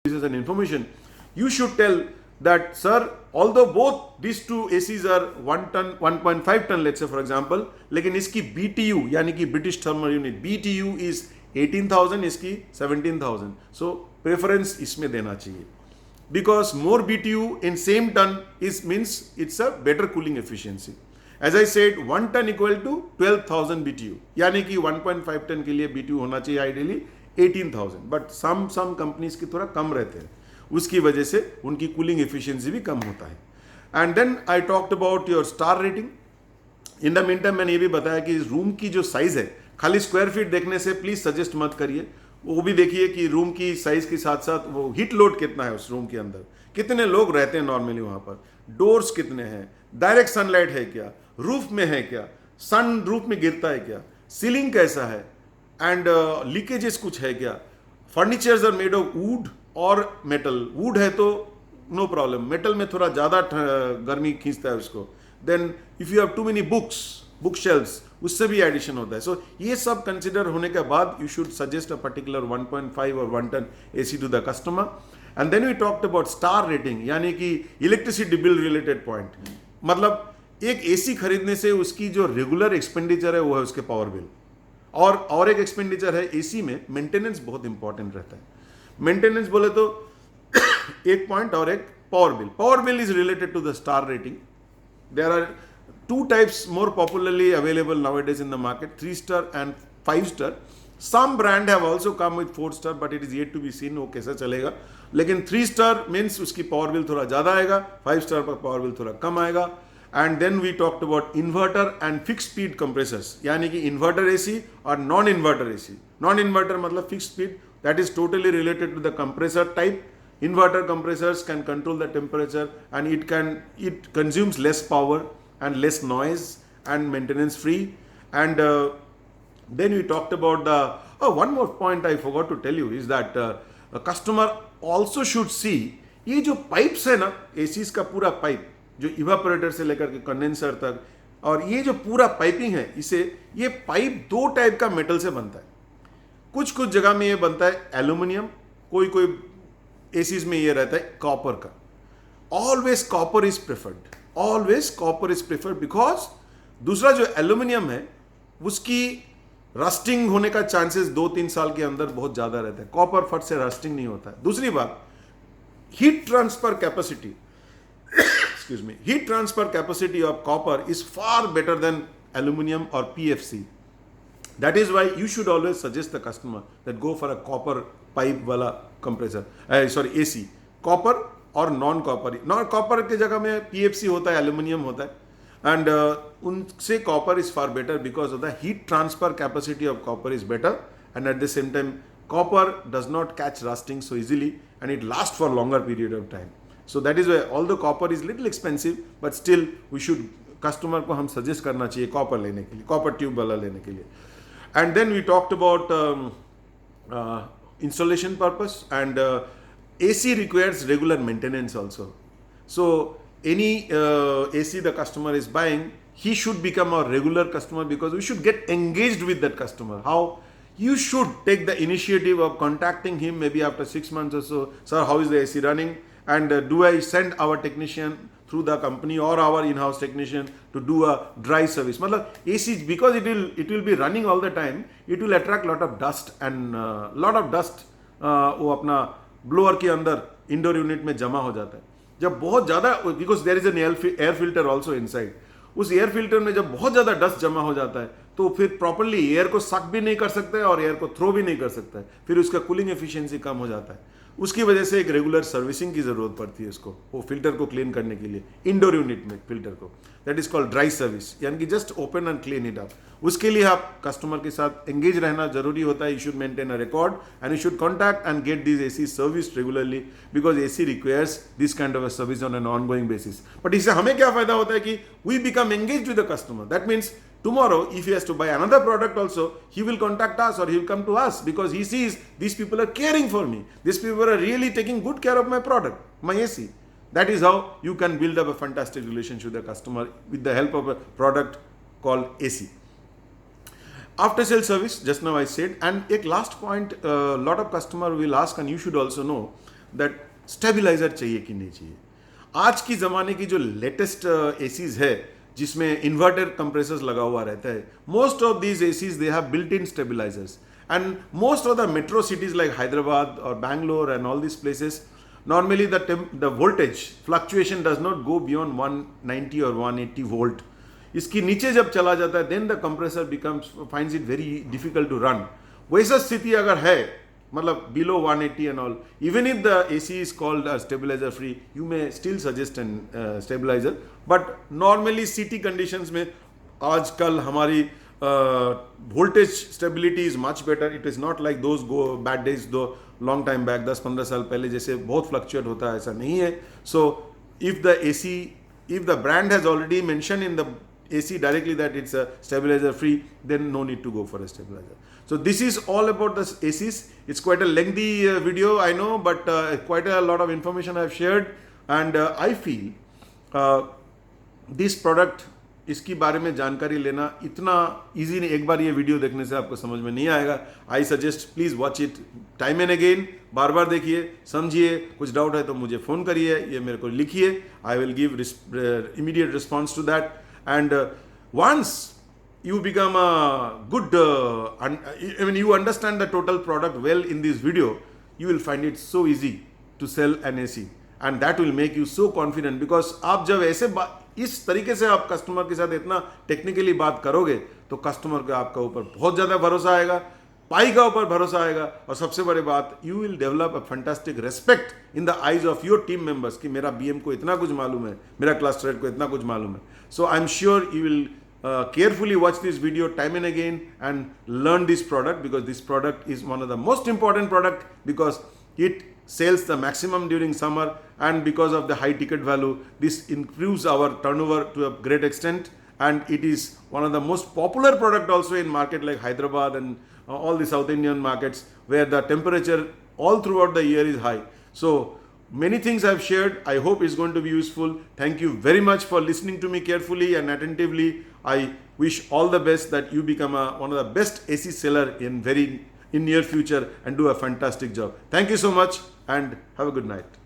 services and information, you should tell that, sir, although both these two ACs are 1 ton, 1.5 ton, let's say for example, लेकिन इसकी BTU यानी कि British Thermal Unit BTU is 18,000, इसकी 17,000. So preference इसमें देना चाहिए, because more BTU in same ton is means it's a better cooling efficiency. As I said, 1 ton equal to 12,000 BTU, यानी कि 1.5 ton के लिए BTU होना चाहिए ideally 18,000, but some companies की थोड़ा कम रहते हैं, उसकी वजह से उनकी कूलिंग एफिशिएंसी भी कम होता है. And then I talked about your star rating. In the meantime मैंने ये भी बताया कि रूम की जो साइज है, खाली स्क्वायर फीट देखने से प्लीज सजेस्ट मत करिए, वो भी देखिए कि रूम की साइज के साथ साथ वो हीट लोड कितना है उस रूम के अंदर, कितने लोग रहते हैं नॉर्मली वहां पर, डोर्स कितने हैं, डायरेक्ट सनलाइट है क्या, रूफ में है क्या, सन रूफ में गिरता है क्या, सीलिंग कैसा है, एंड लीकेजेस कुछ है क्या, furnitures are made of wood और मेटल. वुड है तो नो प्रॉब्लम, मेटल में थोड़ा ज़्यादा गर्मी खींचता है उसको. Then if you have too many book shelves, उससे भी एडिशन होता है. सो ये सब कंसिडर होने के बाद you should suggest a particular 1.5 और 1 ton AC to the customer. And then we talked about star rating, यानी कि इलेक्ट्रिसिटी बिल रिलेटेड पॉइंट. मतलब एक AC खरीदने से उसकी जो रेगुलर एक्सपेंडिचर है वो है उसके पावर बिल, और एक एक्सपेंडिचर है AC में मेंटेनेंस बहुत इंपॉर्टेंट रहता है. मेंटेनेंस बोले तो एक पॉइंट और एक power bill. Power bill is related to the star rating. There are 2 types more popularly available nowadays in the market, 3 star and 5 star. Some brand have also come with 4 star, but it is yet to be seen वो कैसा चलेगा. लेकिन 3 star means उसकी power bill थोड़ा ज़्यादा आएगा, 5 star पर power bill थोड़ा कम आएगा. And then we talked about inverter and fix speed compressors, यानी कि इन्वर्टर AC और non inverter AC. Non inverter मतलब fix speed, that is totally related to the compressor type. Inverter compressors can control the temperature, and it consumes less power and less noise and maintenance free. And then we talked about the one more point I forgot to tell you is that a customer also should see ये जो pipes है ना, ACs का पूरा pipe जो evaporator से लेकर के कंडेंसर तक, और ये जो पूरा पाइपिंग है, इसे ये पाइप 2 टाइप का मेटल से बनता है. कुछ जगह में ये बनता है एल्यूमिनियम, कोई एसीज में ये रहता है कॉपर का. Always copper is preferred, because दूसरा जो एल्यूमिनियम है उसकी रस्टिंग होने का चांसेस 2-3 साल के अंदर बहुत ज्यादा रहता है. कॉपर फट से रस्टिंग नहीं होता है. दूसरी बात, heat transfer capacity heat transfer capacity of copper is far better than aluminium और PFC. That is why you should always suggest the customer that go for a copper pipe वाला compressor, AC. Copper और non copper. Non copper के जगह में PFC होता है, aluminium होता है, and उनसे copper is far better because of the heat transfer capacity of copper is better, and at the same time copper does not catch rusting so easily and it lasts for longer period of time. So that is why although copper is little expensive, but still we should customer को हम suggest करना चाहिए copper लेने के लिए, copper tube वाला लेने के लिए. And then we talked about installation purpose, and AC requires regular maintenance also. So any AC the customer is buying, he should become a regular customer, because we should get engaged with that customer. How? You should take the initiative of contacting him maybe after 6 months or so. Sir, how is the AC running? And do I send our technician through the company or our in-house technician to do a dry service? मतलब AC, because it will be running all the time, it will attract lot of dust, and lot of dust वो अपना blower के अंदर indoor unit में जमा हो जाता है. जब बहुत ज़्यादा, because there is an air filter also inside, उस एयर फिल्टर में जब बहुत ज़्यादा डस्ट जमा हो जाता है तो फिर प्रॉपरली एयर को सक भी नहीं कर सकता है और एयर को थ्रो भी नहीं कर सकता है, फिर उसका कूलिंग एफिशिएंसी कम हो जाता है. उसकी वजह से एक रेगुलर सर्विसिंग की जरूरत पड़ती है उसको, वो फिल्टर को क्लीन करने के लिए इंडोर यूनिट में फिल्टर को. That is called dry service, यानी कि just open and clean it up. उसके लिए आप कस्टमर के साथ एंगेज रहना जरूरी होता है. You should maintain a record and you should contact and get this AC service regularly, because AC requires this kind of a service on an ongoing basis. But इससे हमें क्या फायदा होता है कि we become engage with the customer. That means tomorrow if he has to buy another product also, he will contact us or he will come to us, because he sees these people are caring for me, these people are really taking good care of my product, my AC. That is how you can build up a fantastic relationship with the customer with the help of a product called AC. After sale service, just now I said. And a last point, lot of customer will ask, and you should also know, that stabiliser चाहिए कि नहीं चाहिए. आज की ज़माने की जो latest ACs है जिसमें इन्वर्टर कंप्रेसर्स लगा हुआ रहता है, most of these ACs they have built in stabilisers. And most of the metro cities like Hyderabad और Bangalore and all this places, normally the voltage fluctuation does not go beyond 190 or 180 volt. इसकी नीचे जब चला जाता है, then the compressor finds it very difficult to run. वैसा स्थिति अगर है, मतलब below 180 and all, even if the AC is called stabilizer free, you may still suggest an stabilizer. But normally city conditions में आजकल हमारी voltage stability is much better. It is not like those bad days दो long time back 10-15 साल पहले जैसे बहुत fluctuate होता है, ऐसा नहीं है. So if the AC, if the brand has already mention in the AC directly that it's a stabilizer free, then no need to go for a stabilizer. So this is all about the ACs. It's quite a lengthy video, I know, but quite a lot of information I've shared, and I feel this product, इसकी बारे में जानकारी लेना इतना easy नहीं. एक बार ये video देखने से आपको समझ में नहीं आएगा. I suggest please watch it time and again. बार बार देखिए, समझिए. कुछ डाउट है तो मुझे फ़ोन करिए, ये मेरे को लिखिए. I will give immediate response to that. And once you become a good I mean you understand the total product well in this video, you will find it so easy to sell an AC, and that will make you so confident, because आप जब ऐसे इस तरीके से आप customer के साथ इतना टेक्निकली बात करोगे तो कस्टमर को आपका ऊपर बहुत ज़्यादा भरोसा आएगा, पाई का ऊपर भरोसा आएगा, और सबसे बड़ी बात, you will develop a fantastic respect in the eyes of your team members कि मेरा BM को इतना कुछ मालूम है, मेरा क्लस्टर हेड को इतना कुछ मालूम है. So I am sure you will carefully watch this video time and again and learn this product, because this product is one of the most important product, because it sells the maximum during summer, and because of the high ticket value, this improves our turnover to a great extent, and it is one of the most popular product also in market like Hyderabad and all the South Indian markets where the temperature all throughout the year is high. So many things I've shared. I hope it's going to be useful. Thank you very much for listening to me carefully and attentively. I wish all the best that you become one of the best AC seller in near future and do a fantastic job. Thank you so much and have a good night.